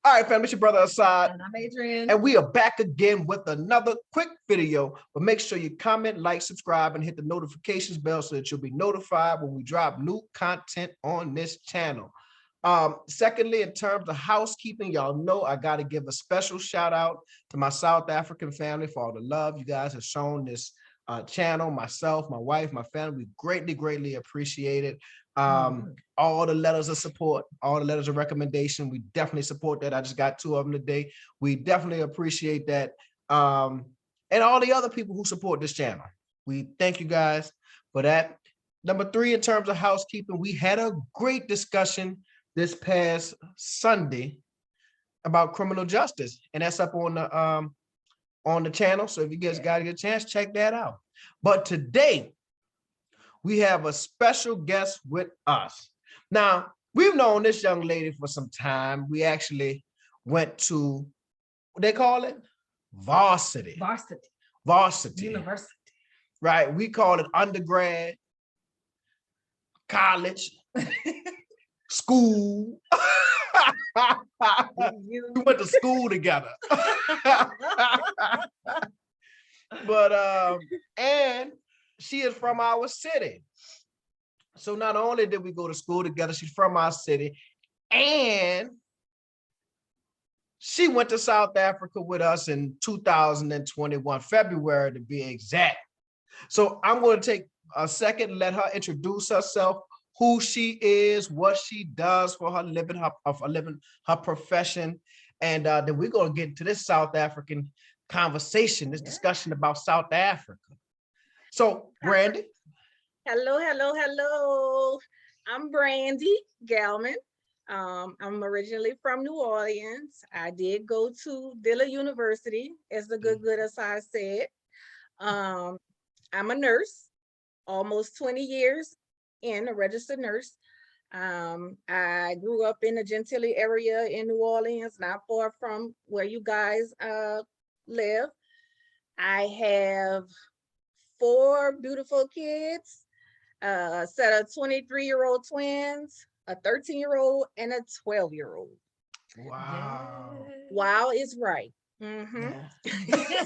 All right, family, it's your brother Asad. And I'm Adrian. And we are back again with another quick video. But make sure you comment, like, subscribe, and hit the notifications bell so that you'll be notified when we drop new content on this channel. Secondly, in terms of housekeeping, y'all know I got to give a special shout out to my South African family for all the love you guys have shown this channel, myself, my wife, my family. We greatly appreciate it. All the letters of support, all the letters of recommendation, we definitely support that. I just got 2 of them today. We definitely appreciate that. And all the other people who support this channel, we thank you guys for that. Number 3, in terms of housekeeping, we had a great discussion this past Sunday about criminal justice, and that's up on the channel. So if you guys got to get a chance, check that out. But today we have a special guest with us. Now, we've known this young lady for some time. We actually went to, what they call it? Varsity. University. Right. We call it undergrad, college, school. We went to school together. But and she is from our city. So not only did we go to school together, she's from our city, and she went to South Africa with us in 2021, February to be exact. So I'm going to take a second, let her introduce herself, who she is, what she does for her living, her profession, and then we're going to get into this South African conversation, this discussion about South Africa. So, Brandy. Hello. I'm Brandy Galman. I'm originally from New Orleans. I did go to Dilla University, as the good Asad said. I'm a nurse, almost 20 years in, a registered nurse. I grew up in the Gentilly area in New Orleans, not far from where you guys live. I have 4 beautiful kids, a set of 23-year-old twins, a 13-year-old, and a 12-year-old. Wow. Wow is right. Mm-hmm.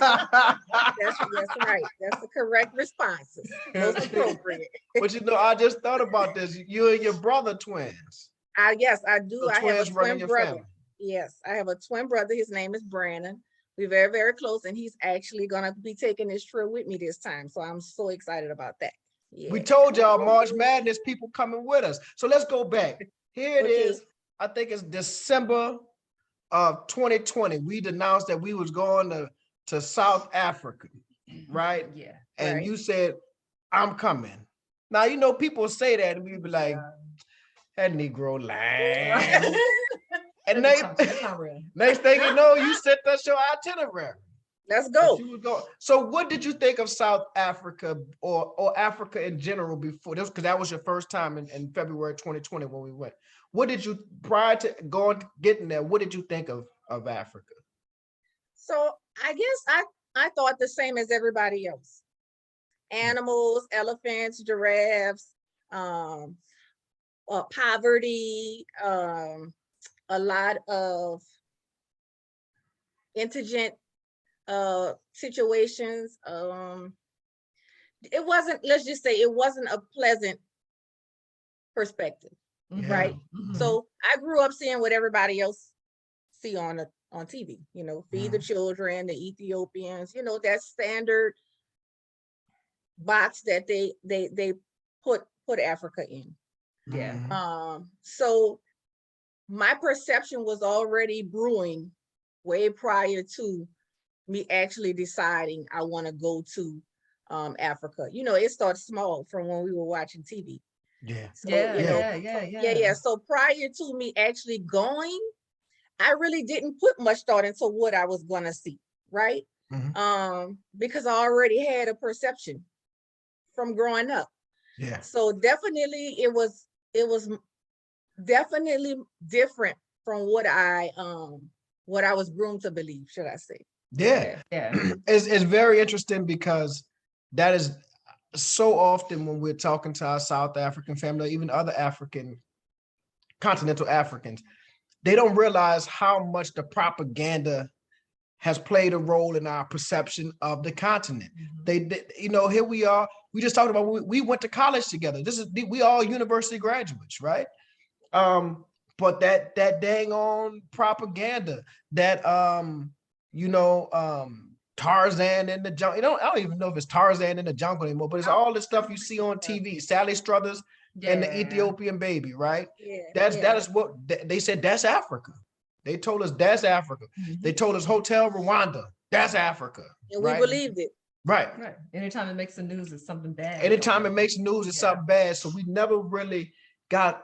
That's right. That's the correct response. Most appropriate. But you know, I just thought about this. You and your brother twins. Yes, I do. So I have a twin brother. Family. Yes, I have a twin brother. His name is Brandon. We're very, very close, and he's actually gonna be taking this trip with me this time. So I'm so excited about that. Yeah. We told y'all March Madness people coming with us. So let's go back. Here it is. I think it's December of 2020. We announced that we was going to South Africa, right? Yeah. And right. You said, I'm coming. Now, you know, people say that and we be like, that Negro lying. And next thing you know, you set us your itinerary. Let's go. So what did you think of South Africa or Africa in general before this? Because that was your first time in February 2020 when we went. What did you, prior to getting there, what did you think of Africa? So I guess I thought the same as everybody else. Animals, elephants, giraffes, poverty, a lot of indigent situations. It wasn't, let's just say it wasn't a pleasant perspective, right? Mm-hmm. So I grew up seeing what everybody else see on TV, you know, feed the children, the Ethiopians, you know, that standard box that they put Africa in. Yeah. So my perception was already brewing way prior to me actually deciding I want to go to Africa. You know, it started small from when we were watching TV. Yeah. So, yeah. So prior to me actually going, I really didn't put much thought into what I was going to see, right? Mm-hmm. Because I already had a perception from growing up. Yeah. So definitely it was definitely different from what I was groomed to believe, should I say. Yeah. It's very interesting because that is so often when we're talking to our South African family, even other continental Africans, they don't realize how much the propaganda has played a role in our perception of the continent. They you know, here we are. We just talked about we went to college together. We all university graduates, right? But that dang on propaganda, that you know, Tarzan in the jungle. I don't even know if it's Tarzan in the jungle anymore, but it's all the stuff you see on TV. Sally Struthers and the Ethiopian baby, right? That is what they said. That's Africa. They told us that's Africa. They told us Hotel Rwanda. That's Africa. And we believed it. Right. Anytime it makes the news, it's something bad. Anytime it makes news, it's something bad. So we never really got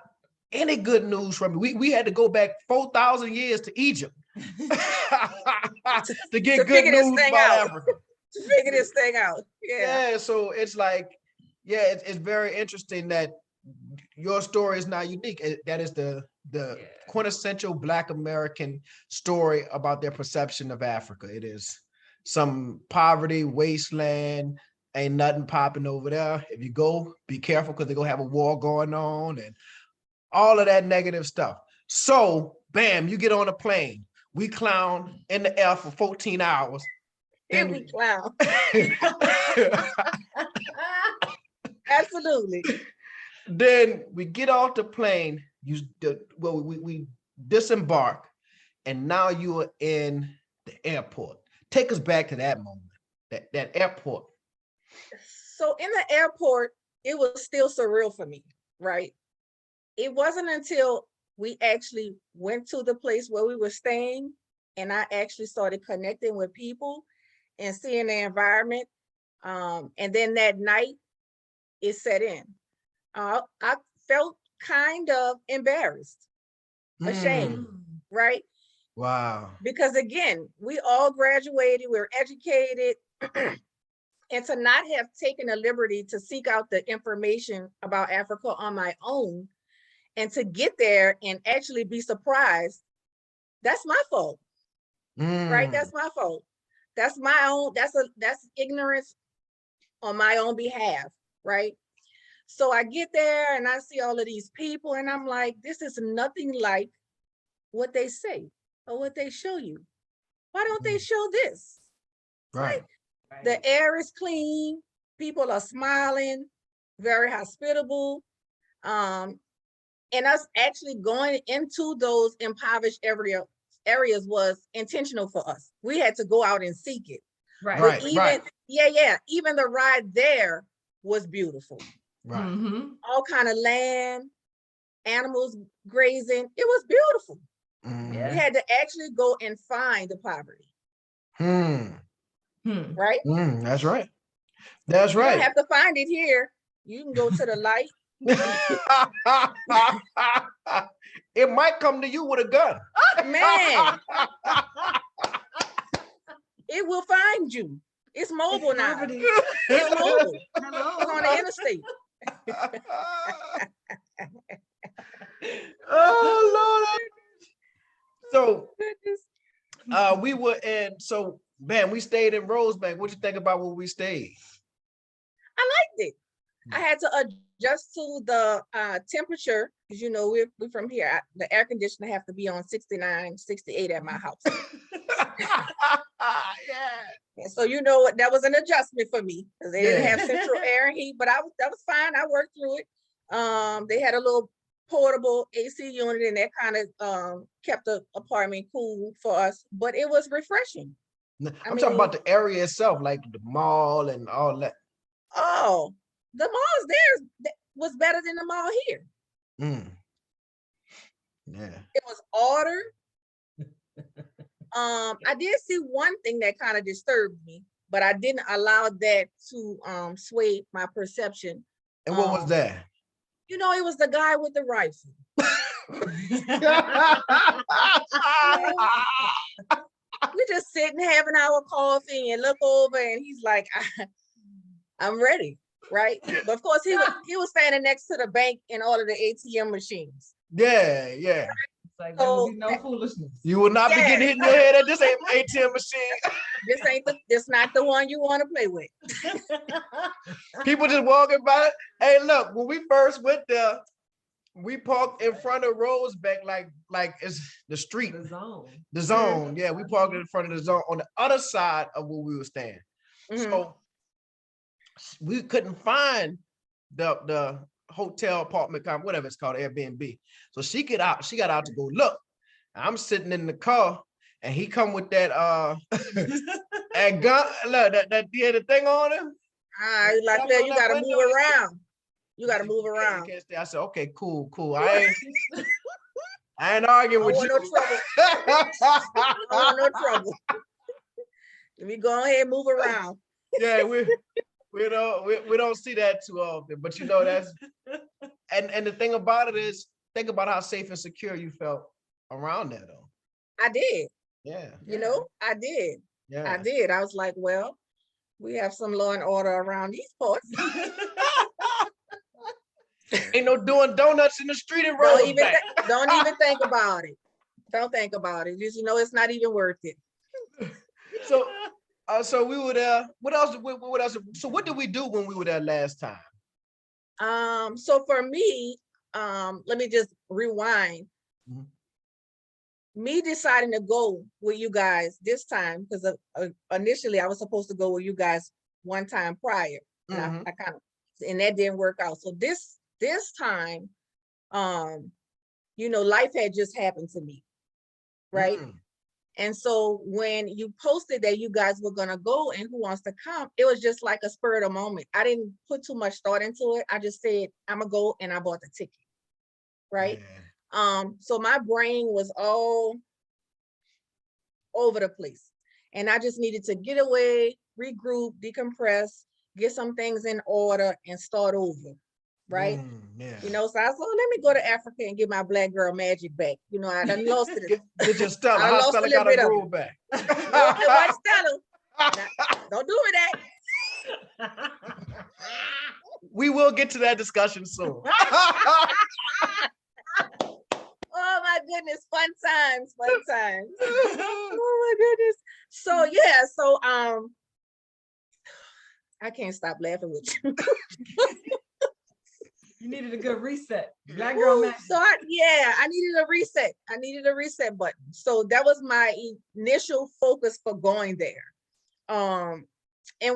any good news from it. We had to go back 4,000 years to Egypt to get good news about Africa. To figure this thing out. Yeah. So it's like, it's very interesting that your story is not unique. That is the quintessential Black American story about their perception of Africa. It is some poverty, wasteland, ain't nothing popping over there. If you go, be careful because they're gonna have a war going on and all of that negative stuff. So, bam, you get on a plane. We clown in the air for 14 hours. And we clown. Absolutely. Then we get off the plane. We disembark, and now you are in the airport. Take us back to that moment, that airport. So in the airport, it was still surreal for me, right? It wasn't until we actually went to the place where we were staying and I actually started connecting with people and seeing the environment. And then that night, it set in. I felt kind of embarrassed, ashamed, right? Wow. Because again, we all graduated, we're educated, and to not have taken the liberty to seek out the information about Africa on my own, and to get there and actually be surprised, that's my fault, right? That's my fault. That's my own, that's ignorance on my own behalf, right? So I get there and I see all of these people and I'm like, this is nothing like what they say or what they show you. Why don't they show this? Right. The air is clean. People are smiling, very hospitable. And us actually going into those impoverished areas was intentional for us. We had to go out and seek it. Right. Even the ride there was beautiful. Right. All kind of land, animals grazing. It was beautiful. We had to actually go and find the poverty. Right? That's right. That's right. You don't have to find it here. You can go to the light. It might come to you with a gun. Man. It will find you. It's mobile now. It's mobile. It's on the interstate. Oh Lord. So we were in, so man, we stayed in Rosebank. What you think about where we stayed? I liked it. I had to adjust to the temperature because you know we're from here. The air conditioner have to be on 69, 68 at my house. So you know what, that was an adjustment for me because they didn't have central air and heat, but that was fine. I worked through it. They had a little portable AC unit and that kind of kept the apartment cool for us, but it was refreshing. I'm talking about the area itself, like the mall and all that. Oh, the malls there was better than the mall here. Yeah. It was order. I did see one thing that kind of disturbed me, but I didn't allow that to sway my perception. And what was that? You know, it was the guy with the rifle. We just sitting having our coffee and look over and he's like, I'm ready, right? But of course he was standing next to the bank and all of the ATM machines. Yeah. It's like there will be no foolishness. You will not be getting hit in your head at this ATM machine. This not the one you want to play with. People just walking by. Hey, look, when we first went there, We parked in front of Rosebank, like it's the street, The zone. the zone. Yeah, we parked in front of the zone on the other side of where we were staying. So we couldn't find the hotel apartment, whatever it's called, Airbnb. So she got out to go look. I'm sitting in the car, and he come with that that gun, look, that he had the thing on him. Like that, you gotta move around. You gotta move around. I said, okay, cool. I ain't arguing with you. No trouble. I don't want no trouble. Let me go ahead and move around. Yeah, we don't see that too often, but you know that's and the thing about it is, think about how safe and secure you felt around there though. I did. Yeah. You know, I did. Yeah. I did. I was like, well, we have some law and order around these parts. Ain't no doing donuts in the street in Rosebank. Don't even think about it. Don't think about it. Just, you know, it's not even worth it. So we were there. What else? What else? So what did we do when we were there last time? So for me, let me just rewind. Me deciding to go with you guys this time, because initially I was supposed to go with you guys one time prior, and I kind of, and that didn't work out. So this time, you know, life had just happened to me, right? And so when you posted that you guys were gonna go and who wants to come, it was just like a spur of the moment. I didn't put too much thought into it. I just said, I'm gonna go, and I bought the ticket, right? Yeah. So my brain was all over the place, and I just needed to get away, regroup, decompress, get some things in order, and start over, right? Yeah. You know, so I said, oh, let me go to Africa and get my black girl magic back. You know, I done lost it. Get your Stella. How Stella got her groove back? Watch Stella. Now, don't do me that. We will get to that discussion soon. Oh my goodness, fun times. Oh my goodness. So yeah, so I can't stop laughing with you. You needed a good reset. Black girl magic. So I needed a reset. I needed a reset button. So that was my initial focus for going there. And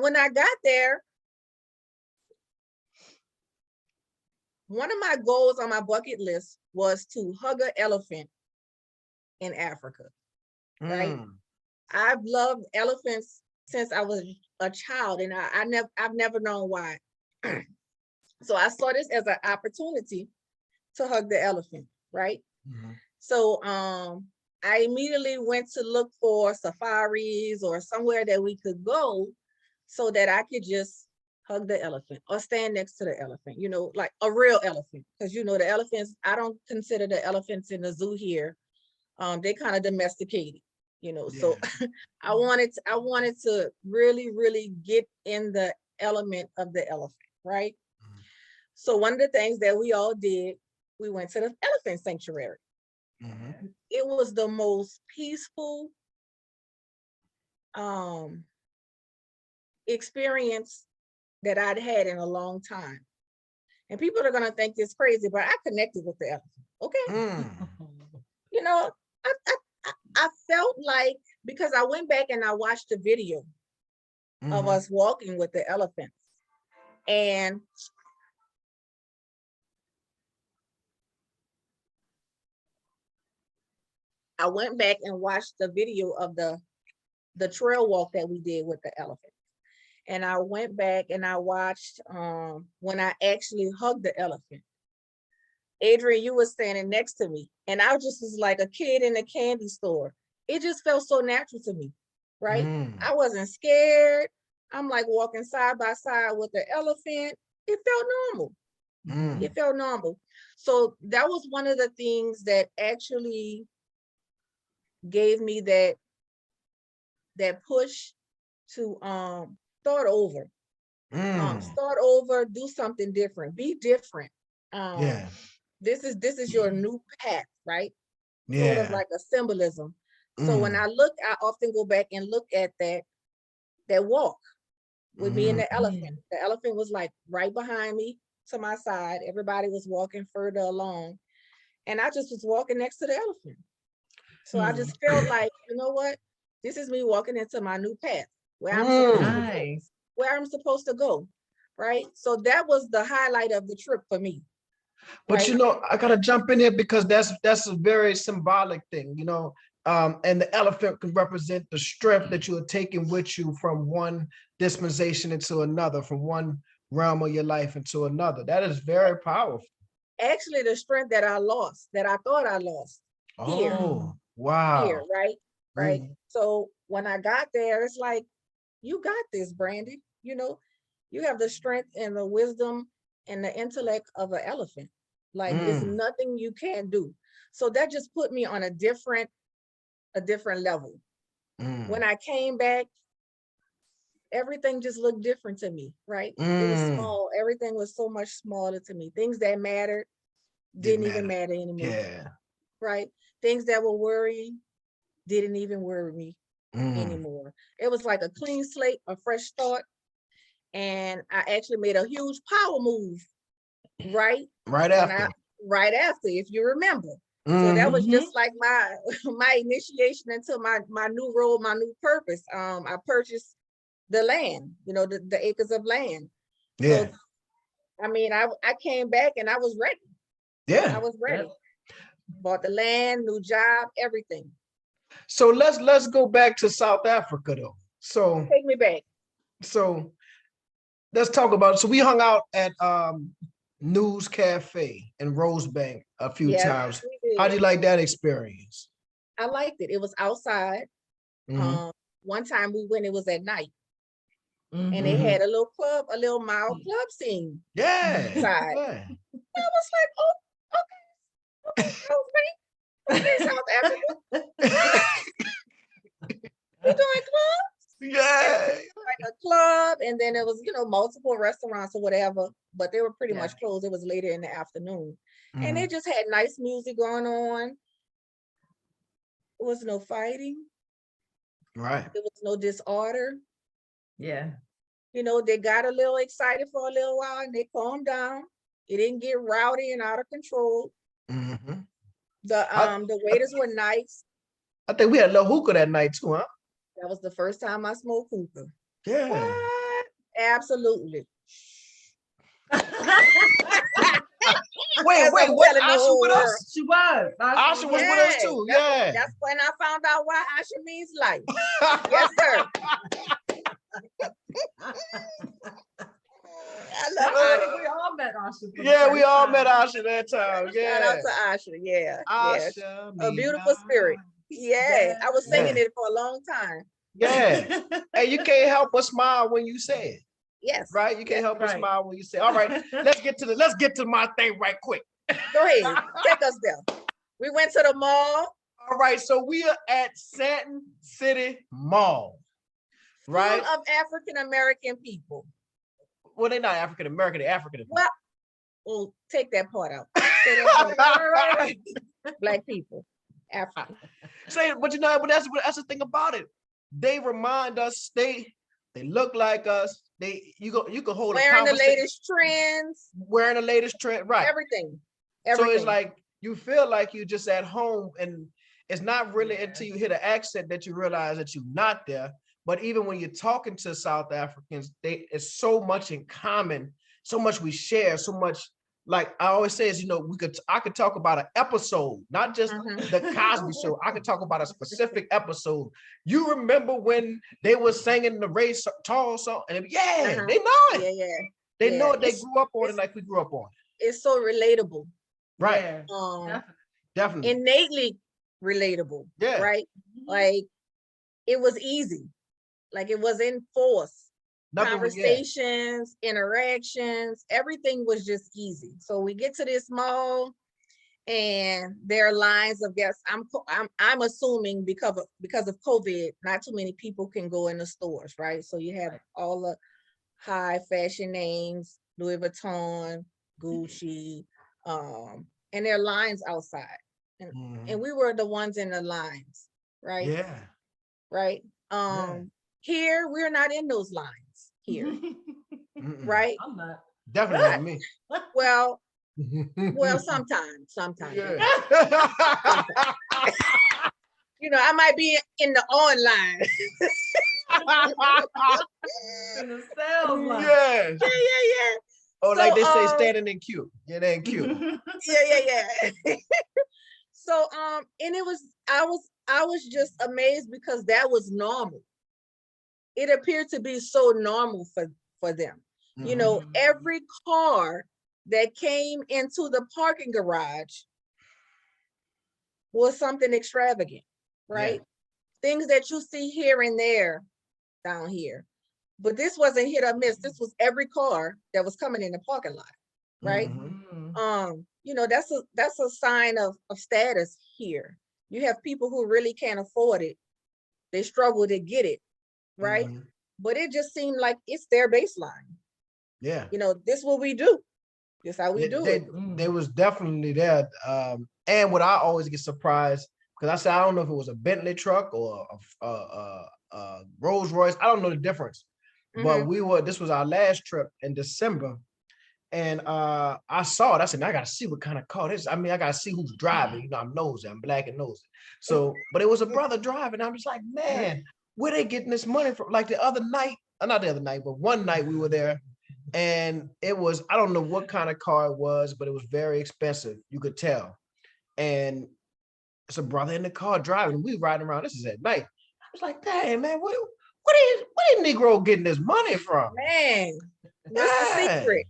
when I got there, one of my goals on my bucket list was to hug an elephant in Africa, right? I've loved elephants since I was a child, and I've never known why. So I saw this as an opportunity to hug the elephant, right? So I immediately went to look for safaris or somewhere that we could go so that I could just hug the elephant or stand next to the elephant, you know, like a real elephant. Because, you know, the elephants, I don't consider the elephants in the zoo here. They kind of domesticated, you know. Yeah. So I wanted to really, really get in the element of the elephant, right? So one of the things that we all did, we went to the elephant sanctuary. It was the most peaceful experience that I'd had in a long time. And people are gonna think it's crazy, but I connected with the elephant, okay? You know, I felt like, because I went back and I watched the video of us walking with the elephants, and I went back and watched the video of the trail walk that we did with the elephant. And I went back and I watched when I actually hugged the elephant. Adrian, you were standing next to me, and I just was like a kid in a candy store. It just felt so natural to me, right? I wasn't scared. I'm like walking side by side with the elephant. It felt normal. It felt normal. So that was one of the things that actually gave me that push to start over. Start over, do something different, be different. This is your new path, right? Sort of like a symbolism. So when I often go back and look at that walk with me and the elephant. The elephant was like right behind me, to my side. Everybody was walking further along. And I just was walking next to the elephant. So I just felt like, you know what? This is me walking into my new path where I'm supposed to go, Nice. where I'm supposed to go. Right. So that was the highlight of the trip for me. But Right. you know, I gotta jump in here because that's a very symbolic thing, you know. And the elephant can represent the strength that you are taking with you from one dispensation into another, from one realm of your life into another. That is very powerful. Actually, the strength that I lost, that I thought I lost here, Oh, wow. right? Right. Mm, So when I got there, it's like, you got this, Brandy. You know, you have the strength and the wisdom and the intellect of an elephant. Like it's mm, nothing you can't do. So that just put me on a different level. When mm, I came back, everything just looked different to me, right? It was mm. small. Everything was so much smaller to me. Things that mattered Didn't didn't even matter. matter anymore, Yeah. right? Things that were worrying didn't even worry me Mm. anymore. It was like a clean slate, a fresh start. And I actually made a huge power move, right? Right When I after. right after, if you remember. So that was Mm-hmm. just like my my initiation into my new role, my new purpose. I purchased the land, you know, the acres of land. Yeah. So I mean, I came back and I was ready. I Yeah. was ready. Bought the land, new job, everything. So let's go back to South Africa though. Take me back. So let's talk about, so we hung out at News Cafe in Rosebank a few Yes, times. we How do you did. like that experience? I liked it. It was outside. Mm-hmm. One time we went, it was at night, and they Mm-hmm. had a little club, a little mild club scene Yeah. inside. Yeah. I was like, oh, okay, Rosebank, okay, South Africa, we doing club. It was Yeah. like a club, and then it was, you know, multiple restaurants or whatever, but they were pretty Yeah. much closed. It was later in the afternoon, and they Mhm. just had nice music going on. There was no fighting. Right. There was no disorder. Yeah. You know, they got a little excited for a little while and they calmed down. It didn't get rowdy and out of control. Mm-hmm. I, The I waiters were nice. I think we had a little hookah that night too, huh? That was the first time I smoked hookah. Yeah. What? Absolutely. Wait, As wait, I'm what? telling the Asha whole with world. us? She was. Asha was with us Yes, too. Yeah. that's when I found out why Asha means life. Yes, sir. I love That's Asha. I think we all met Asha for the Yeah, we first all time. met Asha that time. Shout out Yeah. to Asha. Yeah, yes. Asha A me beautiful spirit. now. Yeah, I was Yeah. singing it for a long time. Yeah. Hey, you can't help but smile when you say it, Yes. right? You can't Yes. help but Right. smile when you say, all right, let's get to my thing right quick. Go ahead. Take us there. We went to the mall. All right, so we are at Santon City Mall, right? Full of African American people. Well, they're not African American, they're African. Well, well, take that part out. Say that part. Right. Black people, African. Say, but you know, but that's the thing about it. They remind us. They look like us. You can hold a Wearing the conversation latest trends, wearing the latest trend, right? everything. So it's Everything. like you feel like you're just at home, and it's not really Yeah. until you hit an accent that you realize that you're not there. But even when you're talking to South Africans, it's so much in common, so much we share, so much. Like I always say, is I could talk about an episode, not just Mhm. the Cosby Show. I could talk about a specific episode. You remember when they were singing the Ray Charles song, and yeah, Uh-huh. they know it. Yeah, yeah. They Yeah. know it. They grew up on it like we grew up on it. It's so relatable. Right. Yeah, definitely. Definitely. Innately relatable. Yeah. Right? Like it was easy. Like it was enforced. Nothing was, yeah. Conversations, interactions, everything was just easy. So we get to this mall and there are lines of guests. I'm assuming because of COVID, not too many people can go in the stores, right? So you have all the high fashion names, Louis Vuitton, Gucci, and there are lines outside. And we were the ones in the lines, right? Yeah. Right. Here we're not in those lines here, right? I'm not. Definitely not me. Well, sometimes. Yeah. You know, I might be in the online. In the sales line. Yes. Yeah. Or like they say, So, standing in queue. Yeah, they in queue. Yeah. So, and I was just amazed because that was normal. It appeared to be so normal for them. You know, every car that came into the parking garage was something extravagant, right? Yeah. Things that you see here and there down here. But this wasn't hit or miss. This was every car that was coming in the parking lot, right? You know, that's a sign of status here. You have people who really can't afford it. They struggle to get it, right? But it just seemed like it's their baseline. Yeah. You know, this is what we do. This how we do it. They was definitely there. And what I always get surprised, because I said, I don't know if it was a Bentley truck or a Rolls Royce. I don't know the difference. But this was our last trip in December. And I saw it. I said, I gotta see what kind of car this is. I mean, I gotta see who's driving. You know, I'm nosy, I'm black and nosy. So, but it was a brother driving. I'm just like, man, where they getting this money from? Like the other night, not the other night, but one night we were there, and it was, I don't know what kind of car it was, but it was very expensive. You could tell. And it's a brother in the car driving. We riding around. This is at night. I was like, dang, man, what is Negro getting this money from? Man, that's the secret.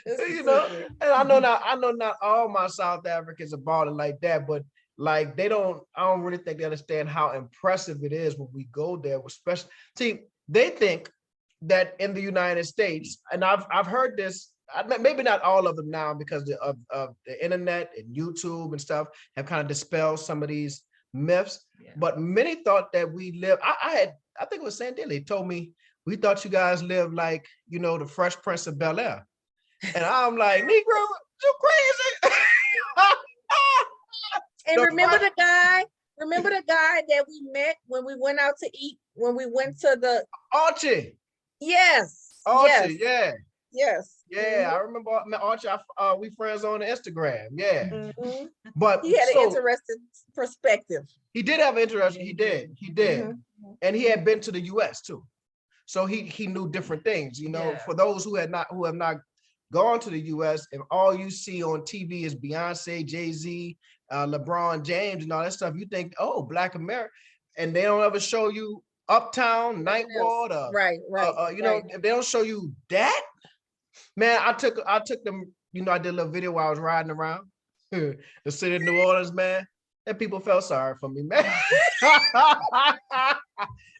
You know, and I know not all my South Africans are balling like that, but like I don't really think they understand how impressive it is when we go there, especially, see, they think that in the United States, and I've heard this, maybe not all of them now because of the internet and YouTube and stuff have kind of dispelled some of these myths, but many thought that we live, I think it was Sandilli told me, we thought you guys lived like, you know, the Fresh Prince of Bel-Air. And I'm like, Negro, you crazy. And remember the guy that we met when we went out to eat, when we went to the Archie. Yes. Archie, yeah. Yes. Yeah, I remember Archie, we friends on Instagram. Yeah. But he had an interesting perspective. He did have an interesting, he did. And he had been to the US too. So he knew different things, you know, for those who have not gone to the US and all you see on TV is Beyonce, Jay-Z, LeBron James and all that stuff. You think, oh, Black America, and they don't ever show you Uptown, Ninth Ward, right. You know, if they don't show you that, man, I took them, you know, I did a little video while I was riding around the city of New Orleans, man, and people felt sorry for me, man.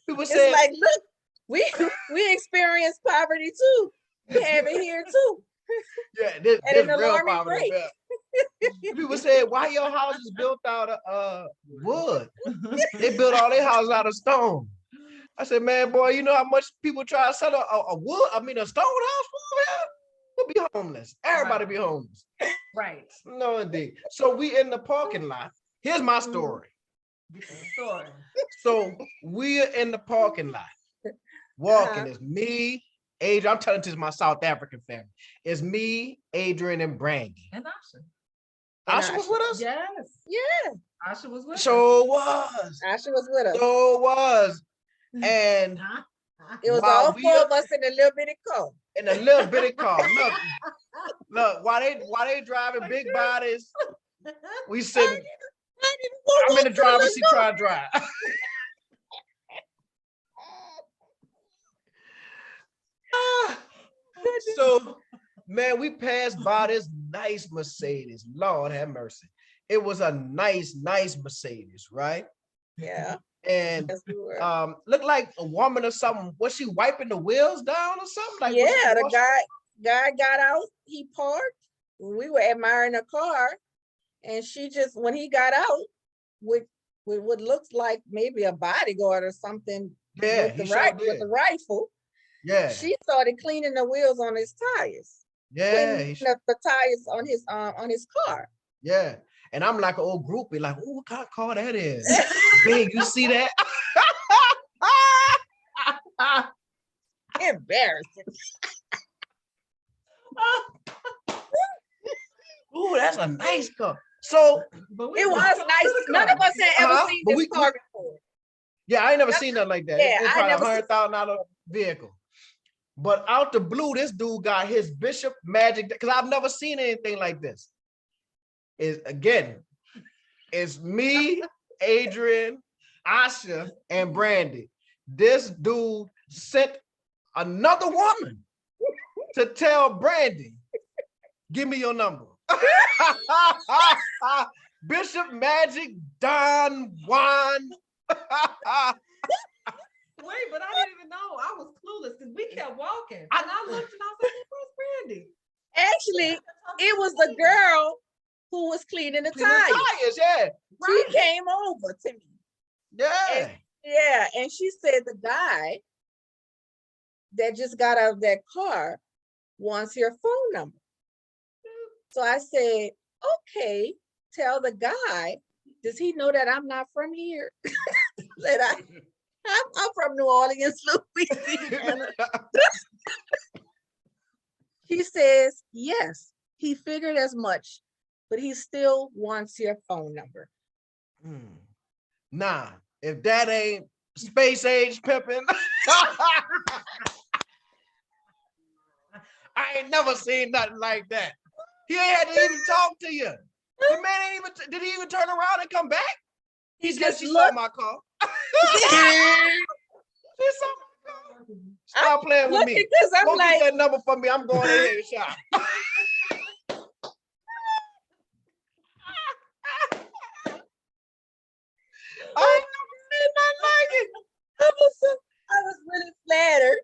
People said, like, look, we experience poverty too. We have it here too. Yeah, this real poverty. People said, why your house is built out of wood? They built all their houses out of stone. I said, man, boy, you know how much people try to sell a stone house for here? We'll be homeless. Everybody be homeless. Right. No, indeed. So we in the parking lot. Here's my story. So we are in the parking lot. Walking. It's me, Adrian. I'm telling this to my South African family. It's me, Adrian, and Brandy. And Asha. Asha was with us? Yes. Yeah. Asha was with us. So was. Asha was with us. So was. And it was all four of us in a little bitty car. In a little bitty car. Look, while they driving big bodies, we sitting. I'm in the driver's seat trying to drive. So, man, we passed by this nice Mercedes. Lord have mercy. It was a nice Mercedes, right? Yeah. And looked like a woman or something. Was she wiping the wheels down or something? Like, yeah, the guy got out, he parked. We were admiring the car, and she just, when he got out with what looks like maybe a bodyguard or something, with the rifle. Yeah. She started cleaning the wheels on his tires. Yeah. Cleaning up the tires on his car. Yeah. And I'm like an old groupie, like, oh, what kind of car that is? Big, you see that? Embarrassing. Ooh, that's a nice car. So It was nice. None of us had ever seen this car before. Yeah, I ain't never seen nothing like that. Yeah, It's I probably never $100,000 vehicle. But out the blue, this dude got his Bishop Magic, because I've never seen anything like this. It's me, Adrian, Asha, and Brandy. This dude sent another woman to tell Brandy, give me your number. Bishop Magic Don Juan. Wait, but I didn't even know. I was clueless because we kept walking. And I looked and I was like, where's Brandy? Actually, it was the girl who was cleaning the tires. Yeah. She came over to me. Yeah. And she said the guy that just got out of that car wants your phone number. So I said, okay, tell the guy, does he know that I'm not from here? That I'm from New Orleans, Louisiana. She says, yes, he figured as much, but he still wants your phone number. Nah, if that ain't space age pimping, I ain't never seen nothing like that. He ain't had to even talk to you. The man ain't even, did he even turn around and come back? He just saw my car. Stop playing with me. Because I'm Go like, get that number for me. I'm going in here and shop. I ain't nothing like it. I was really flattered.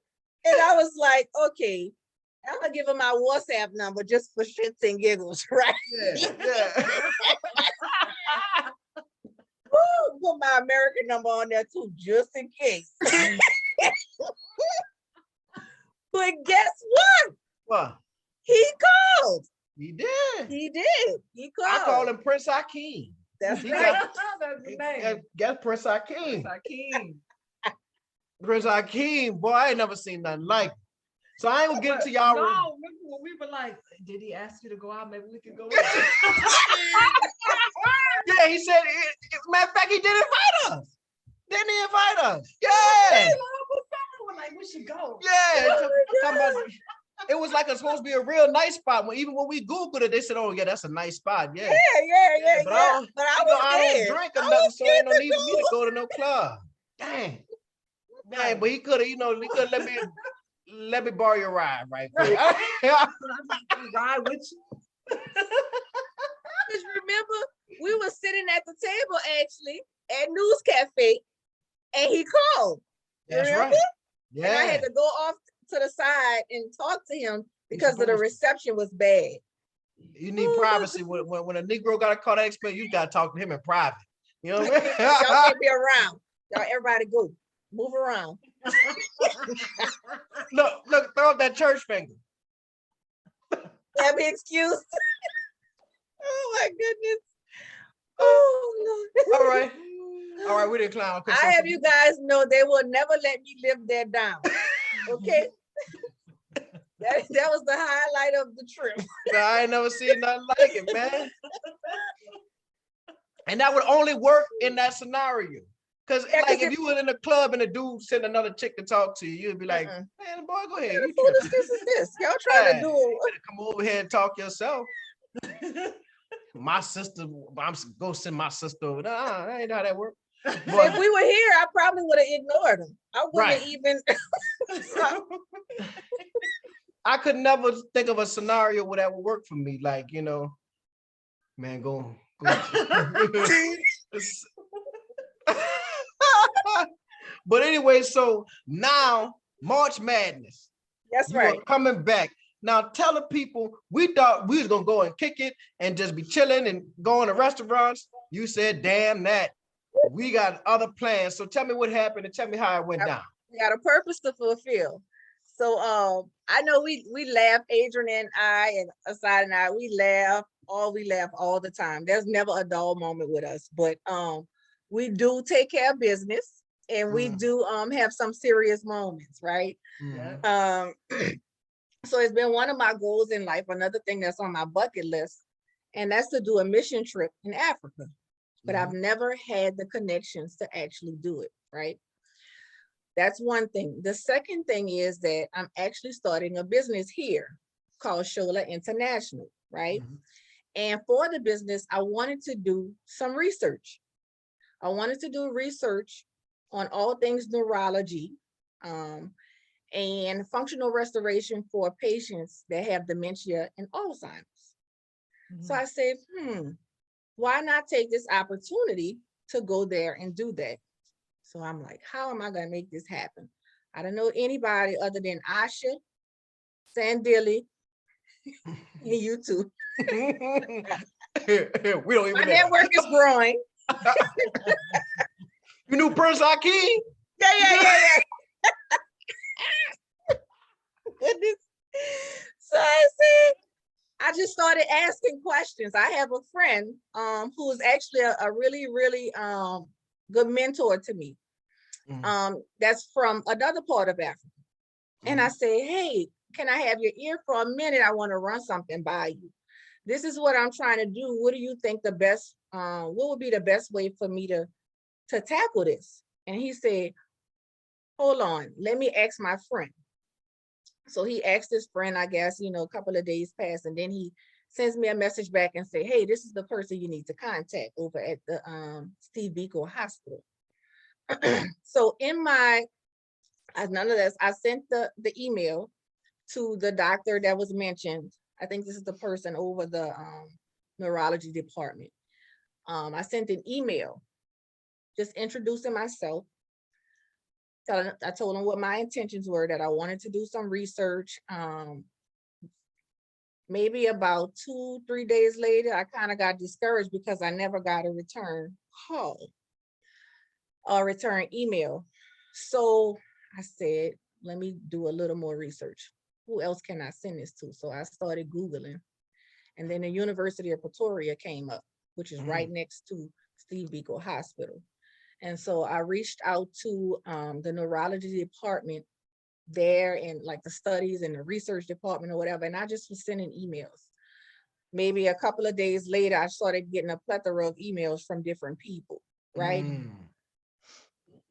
And I was like, okay, I'm gonna give him my WhatsApp number just for shits and giggles, right? Yeah. Put my American number on there too, just in case. But guess what? What? He called. He did. He did. He called. I call him Prince Hakeem. That's He right. That's the name. Guess Prince Hakeem. Hakeem. Prince Hakeem, boy, I ain't never seen nothing like it. So I ain't gonna get into y'all. No, remember when we were like, did he ask you to go out? Maybe we could go out. Yeah, he said, matter of fact, he did invite us. Didn't he invite us? Yeah. We're like, we should go. Yeah. It was like it's supposed to be a real nice spot. Even when we Googled it, they said, oh, yeah, that's a nice spot. Yeah. Yeah. But I I don't drink or nothing, so ain't no need for me to go to no club. Dang. Dang, but he could have, he could have let me borrow your ride, right? Ride with you. Because remember, we were sitting at the table actually at News Cafe, and he called. That's remember? Right. Yeah. And I had to go off to the side and talk to him because of the reception was bad. You need privacy. When a Negro got a car that expensive, you gotta talk to him in private. You know what I mean? Y'all can't be around. Y'all, everybody go. Move around. Look, throw up that church finger. Have me excused. Oh my goodness. Oh no. All right, we didn't clown. I have you guys know they will never let me live that down. Okay. That was the highlight of the trip. I ain't never seen nothing like it, man. And that would only work in that scenario. Because like if you were in a club and a dude sent another chick to talk to you, you'd be like, man, boy, go ahead. What foolishness is this? Y'all trying to do it. Come over here and talk yourself. My sister, I'm gonna send my sister over. Nah, that ain't how that works. But if we were here, I probably would have ignored him. I wouldn't even. I could never think of a scenario where that would work for me. Like, man, go. But anyway, so now March Madness. That's right. Coming back. Now tell the people, we thought we was gonna go and kick it and just be chilling and going to restaurants. You said, damn that. We got other plans. So tell me what happened and tell me how it went down. We got a purpose to fulfill. So I know we laugh, Adrian and I and Asad and I, we laugh all the time. There's never a dull moment with us, but we do take care of business and we do have some serious moments, right? So it's been one of my goals in life, another thing that's on my bucket list, and that's to do a mission trip in Africa. But I've never had the connections to actually do it, right? That's one thing. The second thing is that I'm actually starting a business here called Shola International, right? And for the business, I wanted to do some research. I wanted to do research on all things neurology and functional restoration for patients that have dementia and Alzheimer's. So I said, why not take this opportunity to go there and do that? So I'm like, how am I going to make this happen? I don't know anybody other than Asha, Sandilly, and you two. We don't even My network is growing. You knew Prince Hakeem? Yeah. Goodness. So I said, I just started asking questions. I have a friend who is actually a really, really good mentor to me. That's from another part of Africa. And I say, hey, can I have your ear for a minute? I want to run something by you. This is what I'm trying to do. What do you think the best, what would be the best way for me to tackle this? And he said, hold on, let me ask my friend. So he asked his friend, I guess, a couple of days passed, and then he sends me a message back and say, hey, this is the person you need to contact over at the Steve Biko Hospital. So nonetheless, I sent the email to the doctor that was mentioned. I think this is the person over the neurology department. I sent an email just introducing myself. I told him what my intentions were, that I wanted to do some research. Maybe about 2-3 days later, I kind of got discouraged because I never got a return call or return email. So I said, let me do a little more research. Who else can I send this to? So I started Googling, and then the University of Pretoria came up, which is right next to Steve Biko Hospital. And so I reached out to the neurology department there, and like the studies and the research department or whatever. And I just was sending emails. Maybe a couple of days later, I started getting a plethora of emails from different people, right?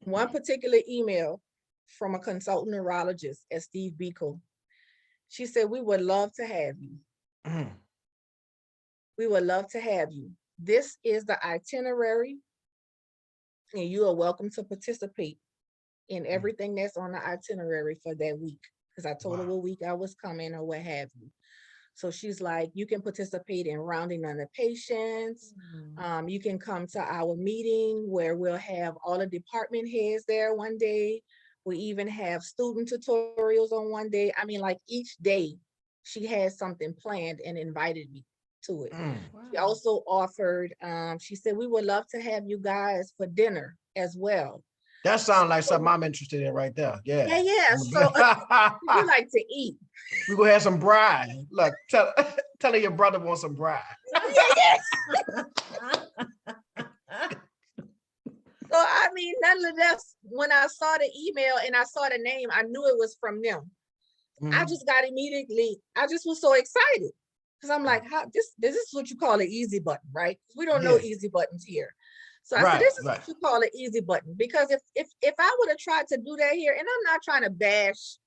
One particular email from a consultant neurologist at Steve Biko. She said, we would love to have you. We would love to have you. This is the itinerary, and you are welcome to participate in everything that's on the itinerary for that week. Because I told her what week I was coming or what have you. So she's like, you can participate in rounding on the patients. You can come to our meeting where we'll have all the department heads there one day. We even have student tutorials on one day. I mean, like each day she had something planned and invited me to it. She also offered, she said, we would love to have you guys for dinner as well. That sounds like something I'm interested in right there. Yeah. Yeah. So you like to eat. We gonna have some bride. Look, tell her your brother wants some bride. So I mean, nonetheless, when I saw the email and I saw the name, I knew it was from them. I just got immediately, I just was so excited. Because I'm like, how this is what you call an easy button, right? We don't know easy buttons here. So I said, this is what you call an easy button. Because if I would have tried to do that here, and I'm not trying to bash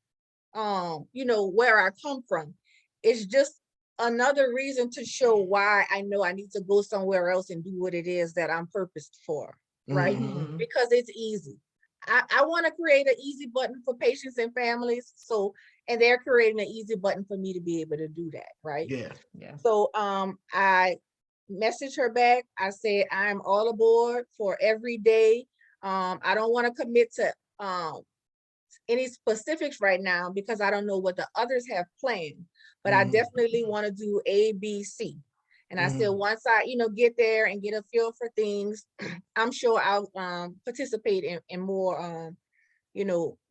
where I come from, it's just another reason to show why I know I need to go somewhere else and do what it is that I'm purposed for, right? Because it's easy. I want to create an easy button for patients and families. So, and they're creating an easy button for me to be able to do that, right? Yeah. So I messaged her back. I said, I'm all aboard for every day. I don't want to commit to any specifics right now because I don't know what the others have planned, but I definitely want to do A, B, C. And I said, once I, get there and get a feel for things, I'm sure I'll participate in more,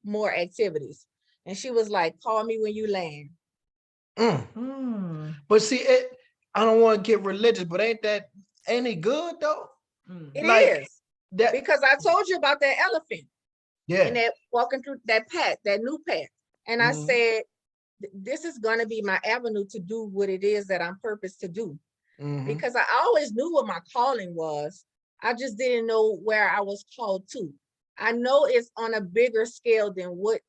more activities. And she was like, call me when you land. But see, I don't want to get religious, but ain't it good though? It is. That, because I told you about that elephant. Yeah. And that walking through that path, that new path. And I said, this is going to be my avenue to do what it is that I'm purposed to do. Mhm. Because I always knew what my calling was. I just didn't know where I was called to. I know it's on a bigger scale than what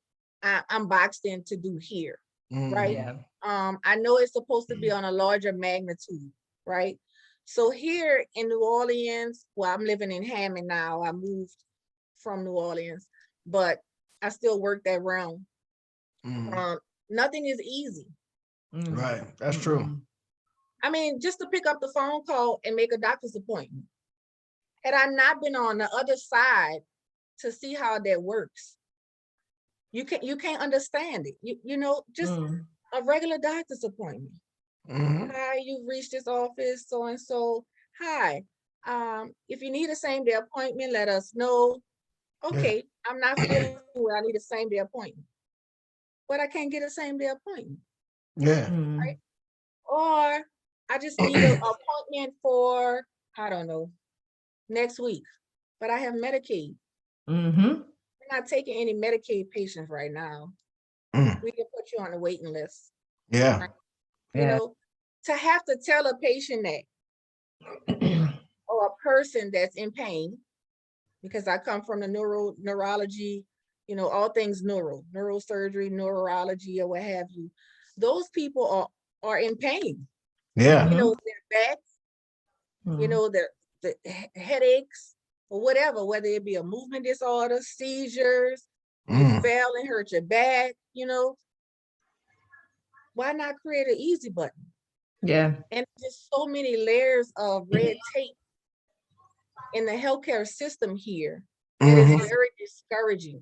I'm boxed in to do here, right? Mhm. I know it's supposed to be on a larger magnitude, right? So here in New Orleans, well, I'm living in Hammond now. I moved from New Orleans, but I still work that realm. Mhm. Nothing is easy. Right. That's true. I mean, just to pick up the phone call and make a doctor's appointment. Had I not been on the other side to see how that works, you can't understand it. You know, just a regular doctor's appointment. Mhm. Hi, you've reached this office, so and so. Hi. If you need a same day appointment, let us know. Okay, I'm not feeling well. I need a same day appointment. But I can't get a same day appointment. Yeah. Right? Or I just need an appointment for, I don't know, next week. But I have Medicaid. We're not taking any Medicaid patients right now. Mm. We can put you on a waiting list. Yeah. Right? You know, to have to tell a patient that, or a person that's in pain, because I come from the neurology, you know, all things neurosurgery, neurology, or what have you. Those people are in pain. Yeah. You know, their backs, you know, the headaches, or whatever, whether it be a movement disorder, seizures, you fell and hurt your back, you know. Why not create an easy button? Yeah. And just so many layers of red tape in the healthcare system here that is very discouraging.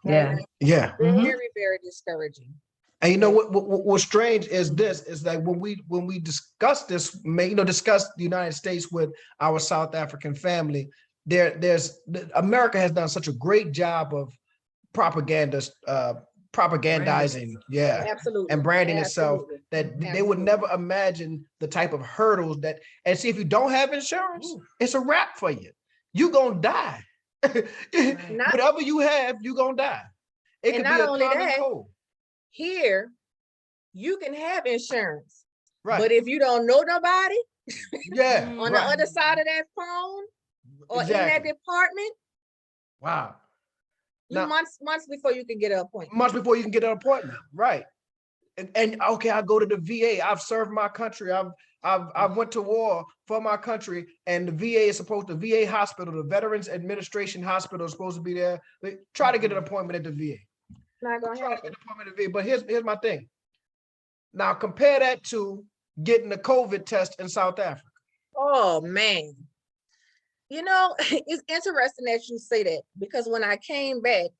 Yeah. Right? Yeah. Very, very discouraging. And you know what's strange is this is like when we discuss this, discuss the United States with our South African family, America has done such a great job of propagandizing, Absolutely, and branding itself that they would never imagine the type of hurdles that. And see, if you don't have insurance, it's a wrap for you. You gonna die. Whatever you have, you gonna die. It could be a common cold. Here, you can have insurance, right? But if you don't know nobody, on the right. other side of that phone or in that department, wow, you months before you can get an appointment. Months before you can get an appointment, right? And okay, I go to the VA. I've served my country. I've went to war for my country, and the VA is supposed to, VA hospital, the Veterans Administration Hospital is supposed to be there. They try to get an appointment at the VA. Not gonna happen. But here's my thing. Now compare that to getting a COVID test in South Africa. Oh man. You know, it's interesting that you say that, because when I came back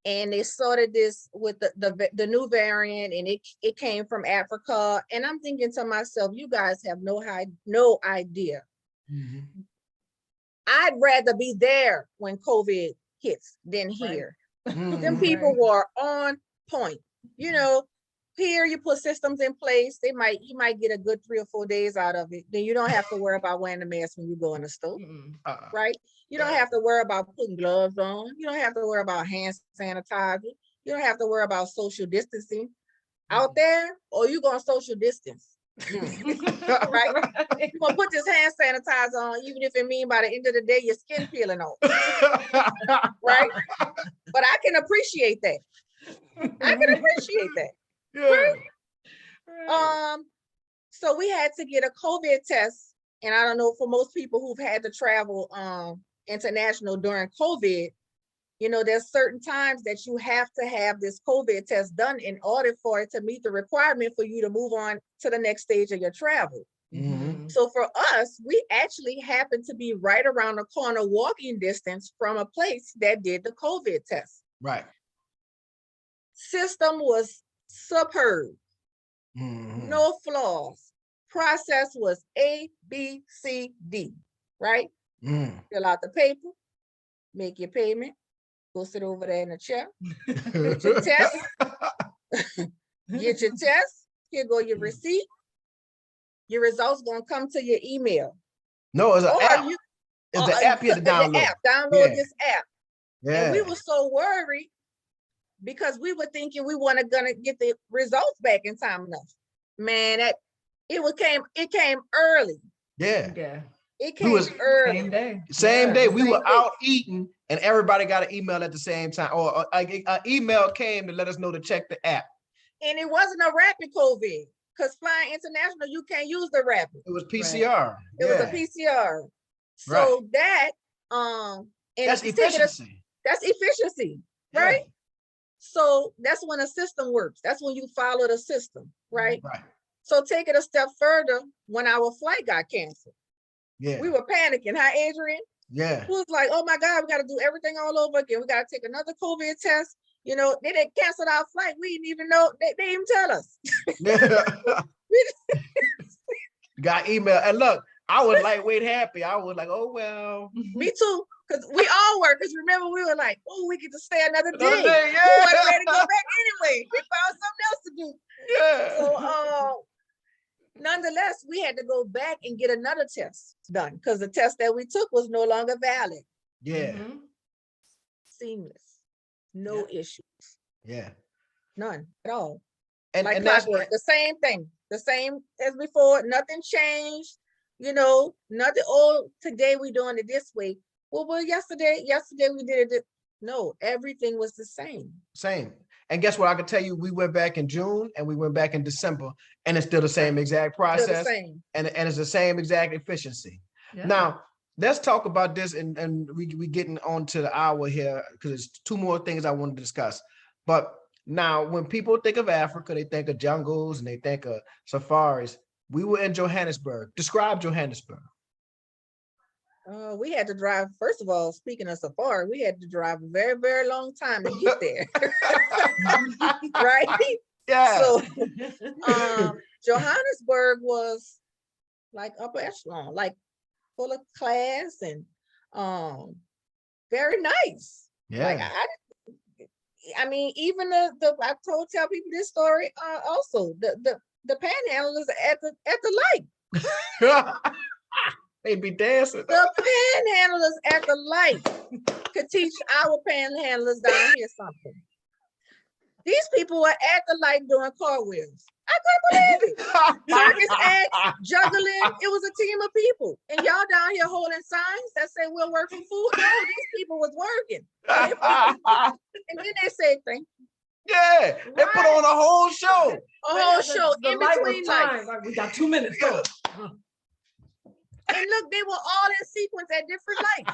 and they started this with the new variant, and it came from Africa, and I'm thinking to myself, you guys have no idea. I'd rather be there when COVID hits than here. Them people were on point. You know, here you put systems in place. You might get a good 3 or 4 days out of it. Then you don't have to worry about wearing the mask when you go in the store, right? You don't have to worry about putting gloves on. You don't have to worry about hand sanitizer. You don't have to worry about social distancing out there, or you gonna social distance. Right? You're gonna put this hand sanitizer on, even if it means by the end of the day your skin peeling off. Right? But I can appreciate that. Right? So we had to get a COVID test, and I don't know, for most people who've had to travel international during COVID, you know, there's certain times that you have to have this COVID test done in order for it to meet the requirement for you to move on to the next stage of your travel. So for us, we actually happened to be right around the corner, walking distance from a place that did the COVID test. Right. System was superb. No flaws. Process was A, B, C, D, right? Fill out the paper, make your payment, go sit over there in the chair, get your test, here go your receipt. Your results gonna come to your email. No, it's an app. It's an app you have to download. Download this app. And we were so worried because we were thinking we weren't gonna get the results back in time enough. Man, it came early. Yeah. Yeah. It We came was- early. Same day. Same Yeah. day. We were Same day. out eating and everybody got an email at the same time. Or an email came to let us know to check the app. And it wasn't a rapid COVID, because flying international, you can't use the rapid. It was PCR. It was a PCR. So Right. that and That's the ticket- efficiency. that's efficiency, Yeah. right? So that's when a system works. That's when you follow the system, right? Right. So take it a step further. When our flight got canceled, Yeah. we were panicking. Hi, Adrian. Yeah. It was like, oh my God, we got to do everything all over again. We got to take another COVID test. You know, they didn't cancel our flight. We didn't even know. They didn't even tell us. Yeah. Got email. And look, I was lightweight happy. I was like, oh well. Me too, because we all were. Because remember, we were like, oh, we get to stay another day. Another day, We yeah. weren't ready to go back anyway. We found something else to do. Yeah. So nonetheless, we had to go back and get another test done because the test that we took was no longer valid. Yeah. Mhm. Seamless. No issues. Yeah. None at all. And, Like and that's clockwork, the same thing, the same as before. Nothing changed. You know, nothing. Oh, today we doing it this way. Well, yesterday we did it. No, everything was the same. same. And guess what? I can tell you, we went back in June and we went back in December, and it's still the same exact Still the process, same. and it's the same exact efficiency. Yeah. Now, let's talk about this, and we getting on to the hour here because there's two more things I want to discuss. But now, when people think of Africa, they think of jungles and they think of safaris. We were in Johannesburg. Describe Johannesburg. We had to drive, first of all, speaking of safari, we had to drive a very, very long time to get there. Right? Yeah. So Johannesburg was like upper echelon, like full of class and very nice. Like Yeah. I mean, even I tell people this story also. The panhandlers at the light. They be dancing. The panhandlers at the light could teach our panhandlers down here something. These people were at the light doing cartwheels. I couldn't believe it. Circus acts, juggling. It was a team of people. And y'all down here holding signs that say we'll work for food. No, these people was working. And then they said thank you. Yeah, they put on a whole show. A whole show The in light was between timed. lights. Like, we got 2 minutes. Go. And look, they were all in sequence at different lights.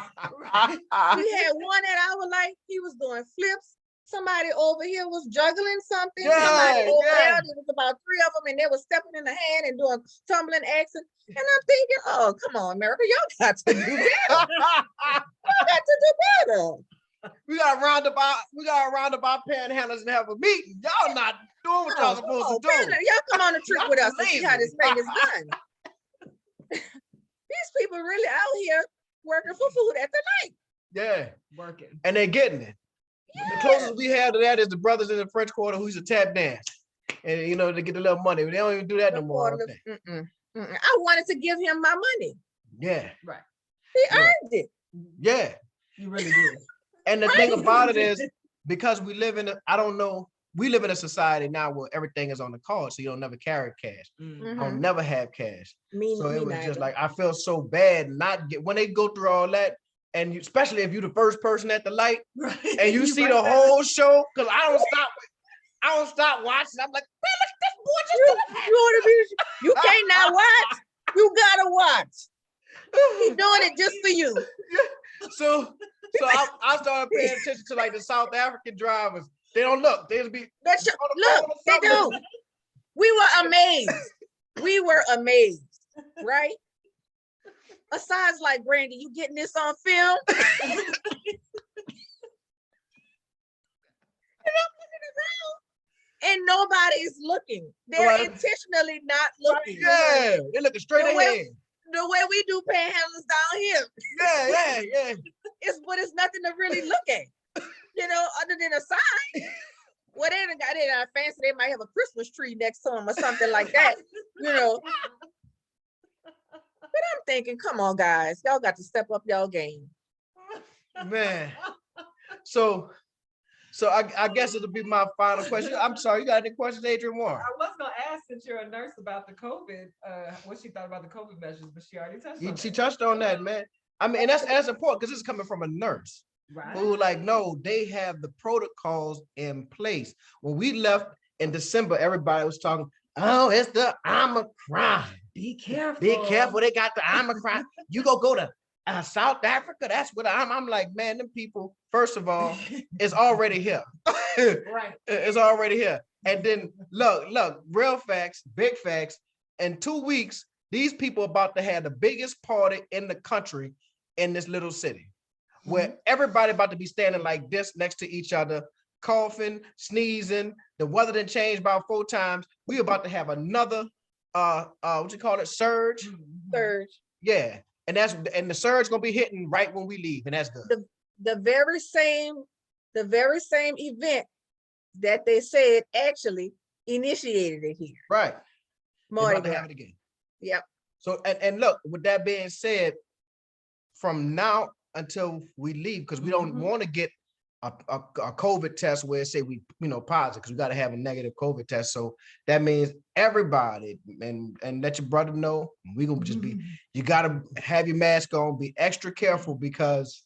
We had one at our light, he was doing flips. Somebody over here was juggling something. Somebody Yeah, over yeah. there, there was about 3 of them, and they were stepping in the hand and doing tumbling accent. And I'm thinking, oh, come on, America, y'all got to do better. Y'all got to do better. We got to round about panhandlers and have a meeting. Y'all not doing what y'all supposed to do. Y'all come on a trip Y'all with us and see how lazy. this thing is done. These people really out here working for food at the night. Yeah, Working. and they're getting it. The closest we have to that is the brothers in the French Quarter who used to tap dance, and you know, to get a little money. But they don't even do that no more. I don't think. I wanted to give him my money. Yeah, Right. He Yeah. earned it. yeah. You really did. And the thing about it is, because we live in we live in a society now where everything is on the card, so you don't never carry cash. I don't never have cash. So it was just like, I felt so bad when they go through all that, and especially if you're the first person at the light, Right. and you see right the there. whole show, because I don't stop watching. I'm like, man, look, this boy just you want to be, you can't not watch. You gotta watch. He's doing it just for you. So I started paying attention to like the South African drivers. They don't look. They just be That's your, on the look, phone or they something. do. We were amazed. We were amazed, right? Asides like, Brandy, you getting this on film? And I'm looking around, and nobody is looking. They're Right. intentionally not looking. Yeah, they looking straight The way- ahead. The way we do panhandlers down here, Yeah. but it's nothing to really look at, you know, other than a sign. Well, they done got it out fancy. They might have a Christmas tree next to them or something like that, you know. But I'm thinking, come on, guys, y'all got to step up y'all game. Man. So So I guess it'll be my final question. I'm sorry, you got any questions, Adrian Warren? I was gonna ask, since you're a nurse, about the COVID, what she thought about the COVID measures, but she already touched on She that. touched on that, man. I mean, and that's important because this is coming from a nurse Right. who like, no, they have the protocols in place. When we left in December, everybody was talking, oh, it's the Omicron. Be careful. Be careful, they got the Omicron. You go to South Africa, that's what I'm like, man, them people, first of all, it's already here. Right. It's already here. And then look, real facts, big facts. In 2 weeks, these people are about to have the biggest party in the country in this little city, where everybody about to be standing like this next to each other, coughing, sneezing. The weather done changed about 4 times. We about to have another what you call it, surge? Surge. Yeah. And the surge gonna be hitting right when we leave, and that's good. The very same event that they said actually initiated it here. Right. They're Mardi about to Gras. have it again. Yep. So and look, with that being said, from now until we leave, because we don't want to get a COVID test where it say we positive, because we got to have a negative COVID test. So that means everybody, and let your brother know, we gonna just be, you got to have your mask on, be extra careful, because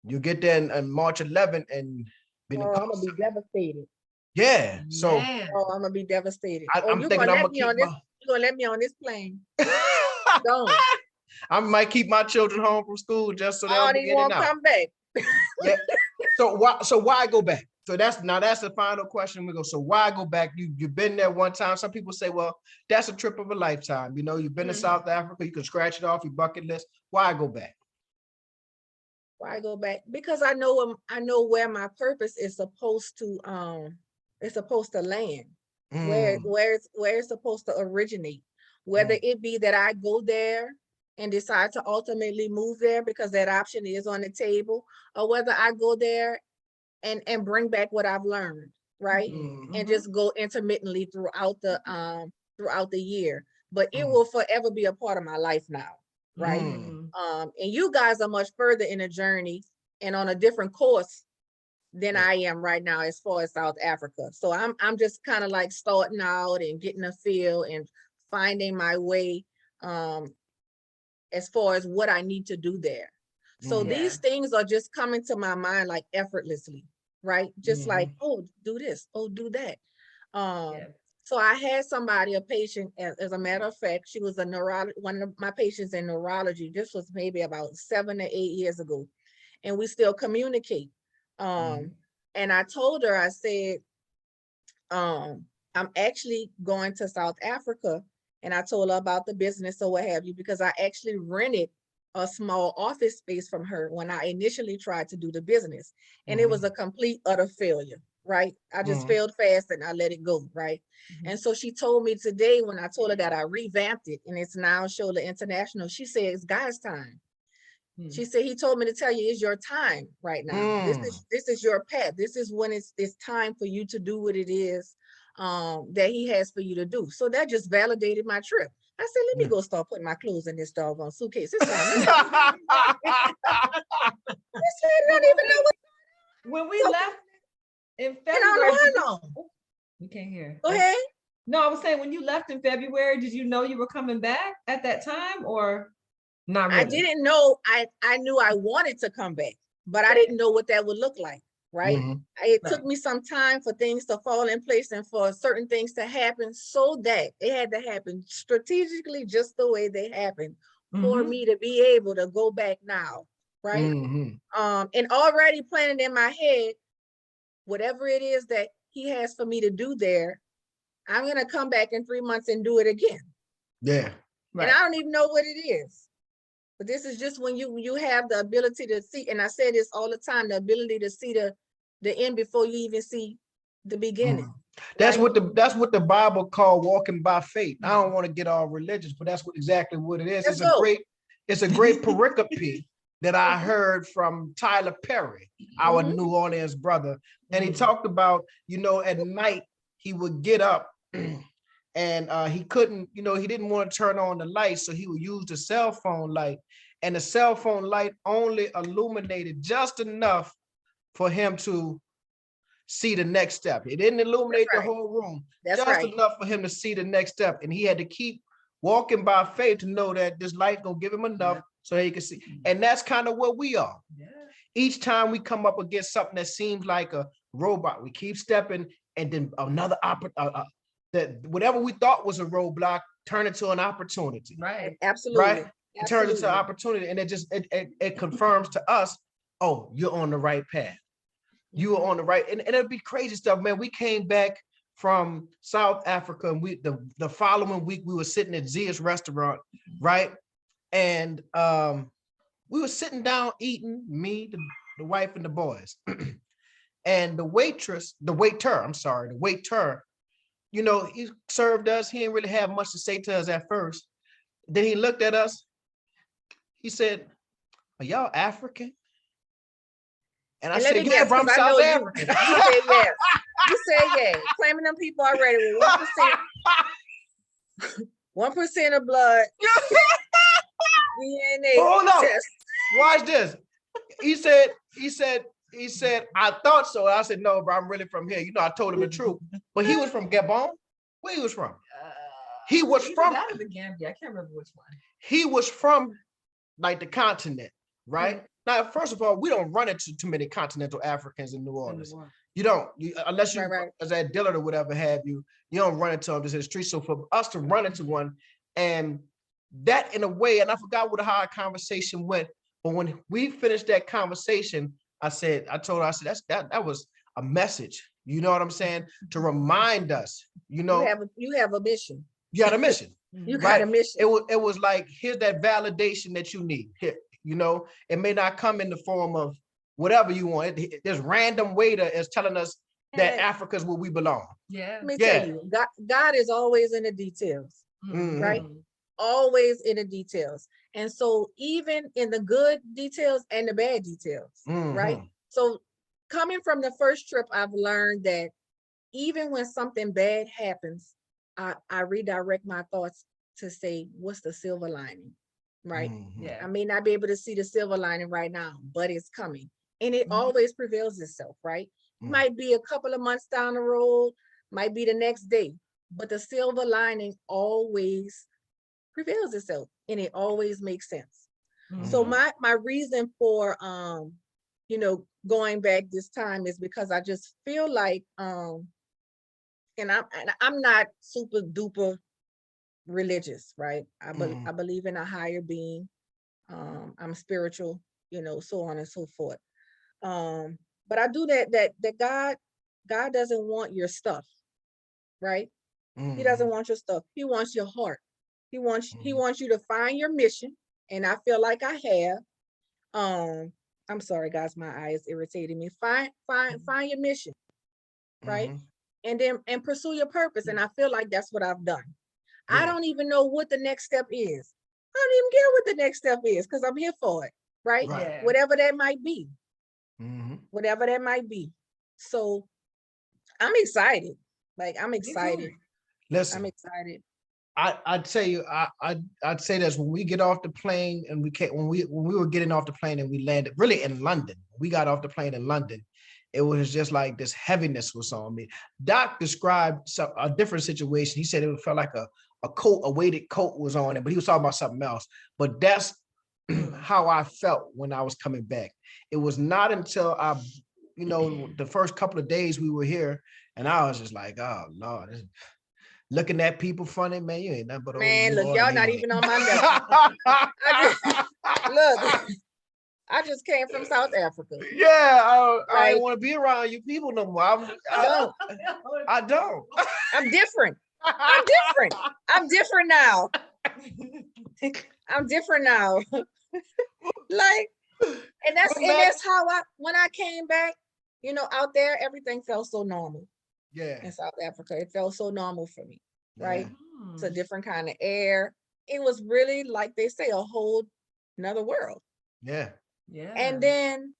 you get there on March 11th and I'm gonna be devastated. yeah. So Man. Oh, I'm gonna be devastated. I'm you thinking gonna I'm let me gonna on keep this? You gonna let me on this plane? my Don't. I might keep my children home from school just so I they'll don't be even in want and to out. come back. Yeah. So why go back? So that's the final question. We go. So why go back? You've been there one time. Some people say, well, that's a trip of a lifetime. You've been to South Africa. You can scratch it off your bucket list. Why go back? Why go back? Because I know where my purpose is supposed to land. Where it's supposed to originate. Whether it be that I go there and decide to ultimately move there, because that option is on the table, or whether I go there and bring back what I've learned, right? And just go intermittently throughout the year. But it will forever be a part of my life now, right? And you guys are much further in a journey and on a different course than I am right now as far as South Africa. So I'm just kind of like starting out and getting a feel and finding my way as far as what I need to do there. So these things are just coming to my mind like effortlessly, right? Just like, oh, do this, oh, do that. So I had somebody, a patient, as a matter of fact, she was one of my patients in neurology. This was maybe about 7 to 8 years ago. And we still communicate. And I told her, I said, I'm actually going to South Africa. And I told her about the business or what have you, because I actually rented a small office space from her when I initially tried to do the business. And it was a complete, utter failure, right? I just failed fast and I let it go, right? And so she told me today, when I told her that I revamped it and it's now Shola International, she said, it's God's time. She said, he told me to tell you, it's your time right now. This is your path. This is when it's time for you to do what it is that he has for you to do. So that just validated my trip. I said, let me go start putting my clothes in this doggone suitcase. It's time. I said, I don't even know what. When we left in February, we can't hear. Go ahead. No, I was saying, when you left in February, did you know you were coming back at that time, or not really? I didn't know. I knew I wanted to come back, but I didn't know what that would look like, right? It took me some time for things to fall in place and for certain things to happen, so that it had to happen strategically, just the way they happened, for me to be able to go back now, right? And already planning in my head, whatever it is that he has for me to do there, I'm gonna come back in 3 months and do it again. Yeah. And I don't even know what it is. But this is just when you have the ability to see, and I say this all the time, the ability to see the end before you even see the beginning. That's what the Bible called walking by faith. I don't want to get all religious, but that's exactly what it is. It's a great pericope that I heard from Tyler Perry, our New Orleans brother. And he talked about, at night he would get up and he couldn't, he didn't want to turn on the light, so he would use the cell phone light, and the cell phone light only illuminated just enough for him to see the next step. It didn't illuminate That's the right. whole room, That's just right. enough for him to see the next step. And he had to keep walking by faith to know that this light gonna give him enough so he can see. And that's kind of what we are. Yeah. Each time we come up against something that seems like a robot, we keep stepping, and then another that whatever we thought was a roadblock turn into an opportunity. Right. Absolutely. Right? It turns into an Absolutely. opportunity, and it confirms to us, oh, you're on the right path. You are on the right, and it'd be crazy stuff, man. We came back from South Africa, and the following week we were sitting at Zia's restaurant, right? And we were sitting down eating, me, the wife, and the boys. And the waiter, you know, he served us. He didn't really have much to say to us at first. Then he looked at us. He said, "Are y'all African?" And I And let said, me "Yeah, guess, bro, I'm 'cause I know South you. African." You said yes. You said yes. Claiming them people already with 1% of blood DNA Hold on. test. Watch this. He said, I thought so. I said, no, bro, I'm really from here. You know, I told him the truth. But he was from Gabon. Where he was from? He was Either from that or the Gambia. I can't remember which one. he was from like the continent, right? Now, first of all, we don't run into too many continental Africans in New Orleans. You don't, unless you, Right. as at Dillard or whatever have you, you don't run into them just in the street. So for us to run into one, and that in a way, and I forgot how our conversation went, but when we finished that conversation, I told her, I said, that was a message. You know what I'm saying? To remind us, you know, You have a mission. you had a mission. You got a mission. It was like, here's that validation that you need. Here, you know, it may not come in the form of whatever you want. This random waiter is telling us that Africa's where we belong. Yeah. Let me tell you, God is always in the details, right? Always in the details. And so even in the good details and the bad details, right? So coming from the first trip, I've learned that even when something bad happens, I redirect my thoughts to say, what's the silver lining, right? Yeah. I may not be able to see the silver lining right now, but it's coming. And it always prevails itself, right? Might be a couple of months down the road, might be the next day, but the silver lining always prevails itself, and it always makes sense. So my reason for going back this time is because I just feel like and I'm not super duper religious, right? I believe in a higher being. I'm spiritual, so on and so forth. But I do that God doesn't want your stuff, right? He doesn't want your stuff. He wants your heart. He wants you to find your mission. And I feel like I have. I'm sorry, guys, my eye is irritating me. Find your mission, right? And then pursue your purpose. And I feel like that's what I've done. I don't even know what the next step is. I don't even care what the next step is because I'm here for it, right? Yeah. Whatever that might be. Whatever that might be. So I'm excited. Like, I'm excited. Listen, I'm excited. I'd tell you, I'd say this: when we get off the plane and when we were getting off the plane and we landed really in London, we got off the plane in London. It was just like this heaviness was on me. Doc described a different situation. He said it felt like a weighted coat was on it, but he was talking about something else. But that's how I felt when I was coming back. It was not until the first couple of days we were here, and I was just like, oh Lord, looking at people funny, man. You ain't nothing but Man, old look, y'all not even on my level. Look, I just came from South Africa. Yeah, I don't want to be around you people no more. I don't. I'm different. I'm different now. I'm different now. Like, and that's how when I came back, out there, everything felt so normal. Yeah. In South Africa, it felt so normal for me, right? It's a different kind of air. It was really, like they say, a whole another world. Yeah. Yeah. And then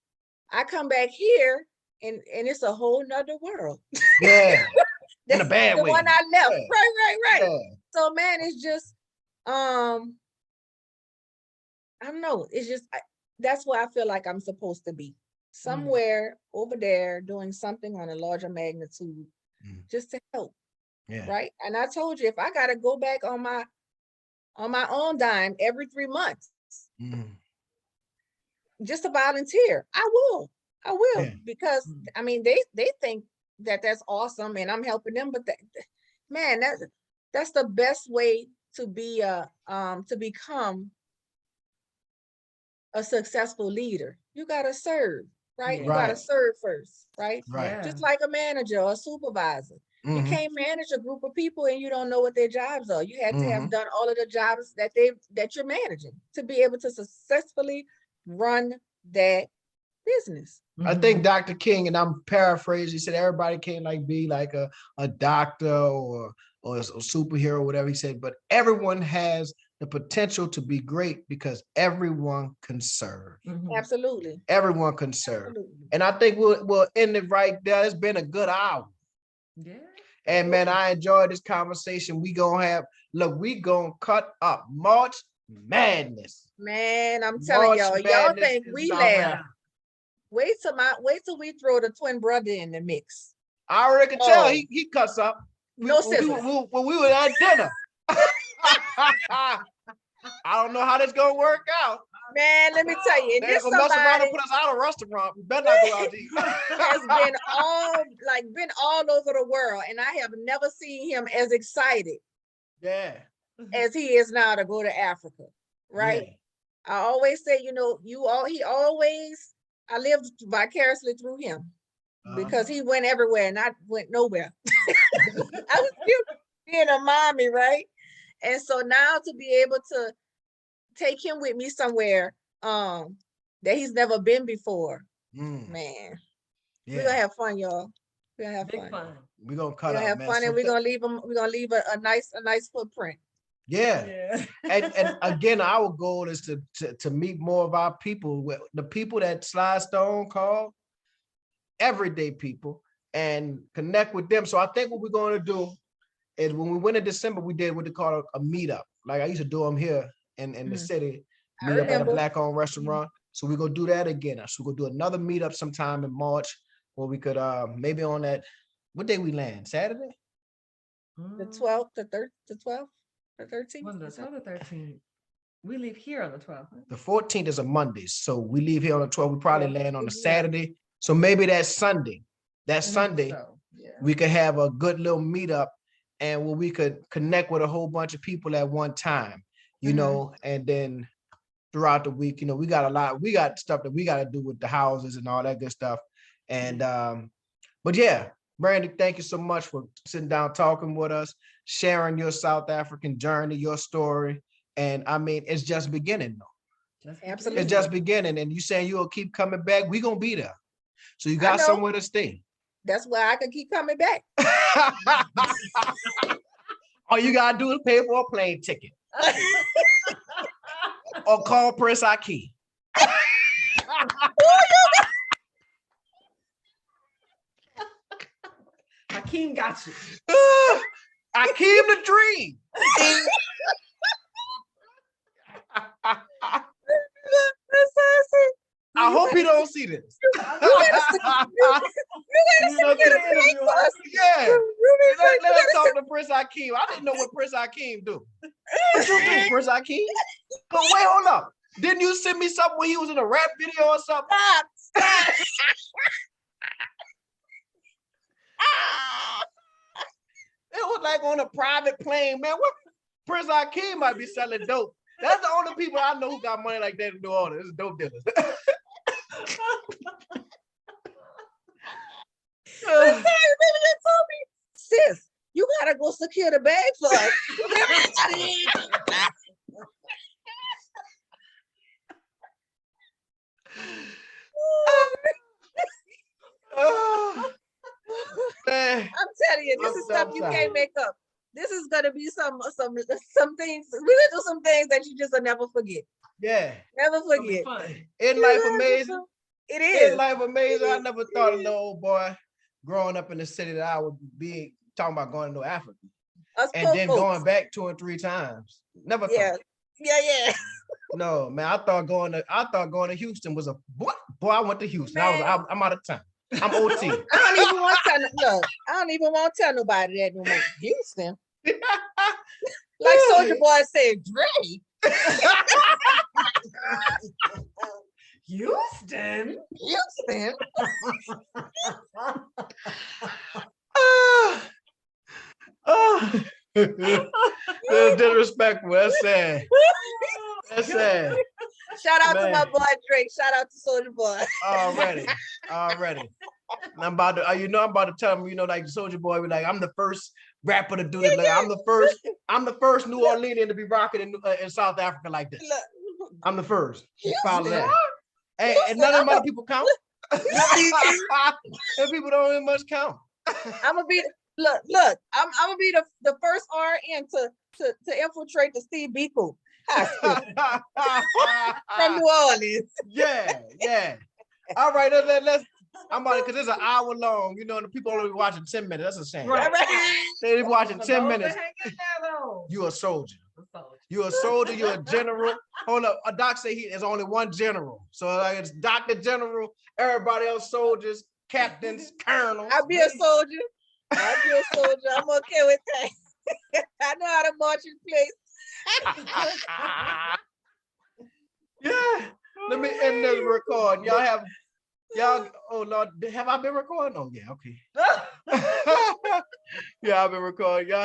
I come back here and it's a whole nother world. Yeah. In a bad the way. one I left. Yeah. Right. Yeah. So man, it's just I don't know. It's just that's where I feel like I'm supposed to be. somewhere over there doing something on a larger magnitude just to help. Yeah. Right. And I told you, if I gotta go back on my own dime every 3 months just to volunteer, I will. Yeah. Because I mean they think that that's awesome and I'm helping them, but man, that's the best way to be to become a successful leader. You gotta serve, right? You gotta Right. serve first, right? Right. Just like a manager or a supervisor. You can't manage a group of people and you don't know what their jobs are. You had to have done all of the jobs that you're managing to be able to successfully run that business. I think Dr. King, and I'm paraphrasing, he said everybody can't like be like a doctor or a superhero, whatever he said, but everyone has the potential to be great because everyone can serve. Absolutely. Everyone can serve. Absolutely. And I think we'll end it right there. It's been a good hour. Yeah. And man, I enjoyed this conversation. We gonna cut up March Madness. Man, I'm telling y'all think we laugh. Wait till we throw the twin brother in the mix. I already can tell he cuts up. No scissors. When we were at dinner. I don't know how this gonna work out. Man, let me tell you, They're gonna mess around and put us out of restaurant. We better not go out to eat. has been all over the world, and I have never seen him as excited as he is now to go to Africa. Right? Yeah. I always say, I lived vicariously through him because he went everywhere and I went nowhere. I was still being a mommy, right? And so now to be able to take him with me somewhere that he's never been before, man. We're gonna have fun, y'all. We're gonna have fun. We're gonna cut up, have fun, and we're gonna leave a nice footprint. Yeah. And again, our goal is to meet more of our people, the people that Sly Stone called everyday people, and connect with them. So I think what we're going to do is when we went in December, we did what they call a meetup. Like I used to do them here in the city, meet up at a Black-owned restaurant. So we're going to do that again. So we're going to do another meetup sometime in March where we could maybe on that, what day we land? Saturday? The 12th, the 12th, the 13th? Well, the 12th or 13th. We leave here on the 12th. The 14th is a Monday. So we leave here on the 12th. We probably land on a Saturday. So maybe that Sunday, we could have a good little meetup and where we could connect with a whole bunch of people at one time, you know, and then throughout the week, we got stuff that we got to do with the houses and all that good stuff. And, but yeah, Brandy, thank you so much for sitting down, talking with us, sharing your South African journey, your story. And I mean, it's just beginning though. Absolutely. It's just beginning. And you saying you'll keep coming back. We're going to be there. So you got somewhere to stay. That's why I can keep coming back. All you got to do is pay for a plane ticket. Or call Prince Akeem. Akeem got you. Akeem the Dream. I hope he don't see this. You gotta let us talk to Prince Akeem. I didn't know what Prince Akeem do. What you do, Prince Akeem? But wait, hold up. Didn't you send me something when he was in a rap video or something? Stop. It was like on a private plane, man. What? Prince Akeem might be selling dope. That's the only people I know who got money like that in New Orleans. It's dope dealers. Baby, you told me, sis, you gotta go secure the bag for us. Man. I'm telling you, this is stuff you can't make up. This is gonna be some things. We're gonna do some things that you just will never forget. Yeah. Never forget. Isn't life amazing? It is. Isn't life amazing? I never thought a little old boy growing up in the city that I would be talking about going to Africa. And then going back 2 or 3 times. Never thought. Yeah. No, man. I thought going to Houston was a Boy, I went to Houston. I'm out of town. I'm OT. I don't even want to tell look, I don't even want to tell nobody that no more. Houston. Like Soldier Boy said, Dre. Houston. Houston. That's disrespectful. That's sad. That's sad. Shout out to Man. my boy Drake. Shout out to Soldier Boy. Already. And I'm about to, I'm about to tell him, like Soldier Boy, be like, I'm the first rapper to do this. Like, I'm the first New Orleanian to be rocking in South Africa like this. I'm the first. Follow that. And none of them other people count. And people don't even much count. I'm gonna be I'm gonna be the first RN to infiltrate the Steve Biko Hospital from New Orleans. Yeah. All right, let's. I'm about it because it's an hour long. And the people only watching 10 minutes. That's a shame. Right. They watching 10 minutes. You You a soldier. You're a soldier. You're a general. Hold up. A doc say there's only one general. So like it's Dr. General. Everybody else soldiers, captains, colonels. I'll be a soldier. I'm okay with that. I know how to march in place. Yeah. Let me end this record. Oh Lord, have I been recording? Oh yeah, okay. Yeah, I've been recording. Y'all